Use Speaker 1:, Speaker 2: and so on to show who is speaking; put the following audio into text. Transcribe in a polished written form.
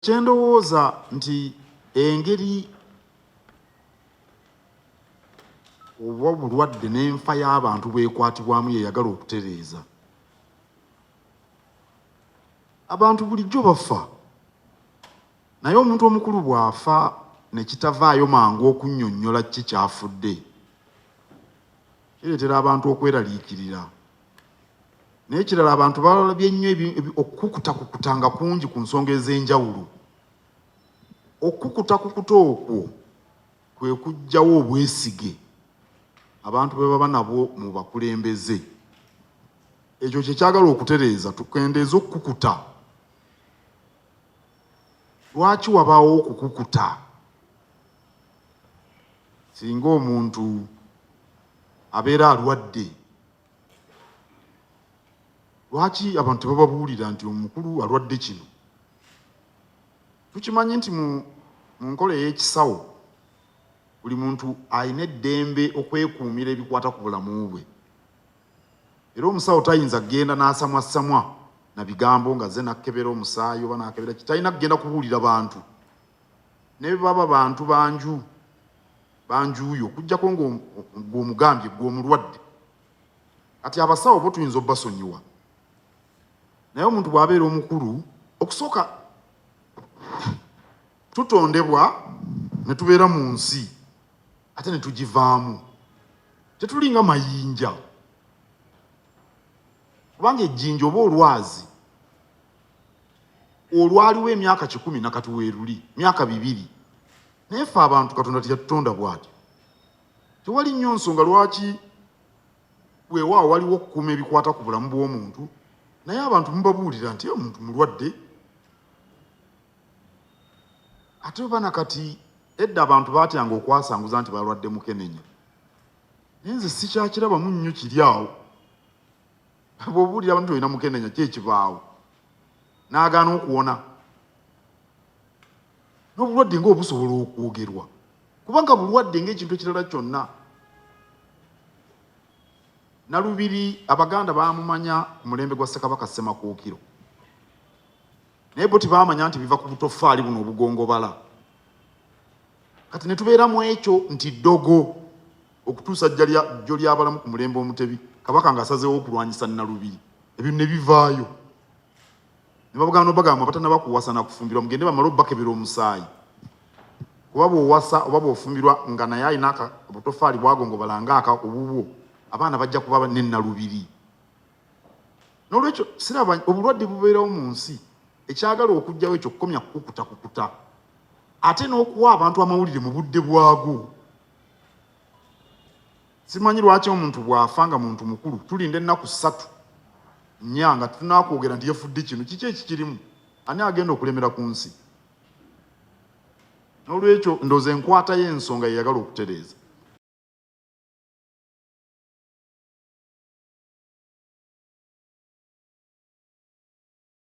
Speaker 1: Kyendowooza nti engeri oba bulwadde n'enfa y'abantu bwekwatibwamu yeyagala okutereeza. Abantu bulijjo bafa, naye omuntu omukulu bw'afa ne kitavaayo mangu okunnyonnyola kiki kyafudde, kireetera abantu okweraliikirira. Naye kirala abantu balabye nnyo okukukuta nga kungi ku nsonga ez'enjawulo. Okukuta okwo kwe kuggyawo obwesige abantu bwe baba nabwo mu bakulembeze. Ekyo kye kyagala okutereeza, tukendeeza okukuta. Lwaki wabaawo okukukuta? Singa omuntu abeera alwadde, lwaki abantu tebababuulira nti omukulu alwadde kino? Tukimanyi nti mu nkola ey'ekisawo buli muntu alina eddembe okwekuumira ebikwata ku bulamu bwe. Era omusawo tayinza kgenda n'asamwasamwa na bigambo nga ze nakebera omusaayi oba nakebera ki, talina kgenda kubuulira bantu. Ne baba bantu banjuuyo okuggyako ng'omugambye gw'omulwadde. Kati abasawo bo tuyinza obbasonyiwa. Naye omuntu bw'abeera omukulu, okusooka tutondebwa ne tubeera mu nsi ate ne tugivaamu. Tetulinga mayinja. Kubanga ejjinja oba olwazi olwaliwo emyaka 10 nakati weeruli, myaka 2. Naye ffe abantu Katonda teyatutonda bw'atyo. Tewali nnyo nsonga lwaki weewaawo waliwo okukuuma ebikwata ku bulamu bw'omuntu, naye abantu mubabuulira nti omuntu mulwadde. Ate oba nakati edda abantu baatyanga okwasanguza nti balwadde mukenenya. Naye nze sikyakirabamu nnyo kiri awo. Bw'obuulira abantu olina mukenenya ki ekibaawo? N'agaana okuwona. N'obulwadde ng'obusobola okwogerwa, kubanga bulwadde ng'ekintu ekirala kyonna. Nalubiri Abaganda baamumanya ku mulembe gwa Ssekabaka Ssemakookiro, naye bo tebaamanya nti biva ku butoffaali buno obugongobala. Kati ne tubeera mu ekyo nti ddogo okutuusa jjo ly'abalamu ku mulembe Omutebi, Kabaka ng'asazeewo okulwanyisa Nalubiri. Ebyo ne bivaayo. Ne babagamba n'obagamba batannabakuwasa na kufumbirwa, mugende bamale obbakebera omusaayi. Kuba bw'owasa oba bw'ofumbirwa nga naye alina obutoffaali bwagongobala ng'aka obubwo, abaana bajja kuba ne Nalubiri. N'olwekyo siraba obulwadde bubeerawo mu nsi, ekyagala okuggyawo ekyo kukomya kukuta. Ate n'okuwa abantu amawulire mu budde bwago. Simanyi lwaki omuntu bw'afa nga muntu mukulu tulinda ennaku 3 nga tunaakwogera nti yafudde kino. Kiki ekikirimu? Ani agenda okulemera ku nsi? N'olwekyo ndowooza enkwata y'ensonga yeyagala okutereeza.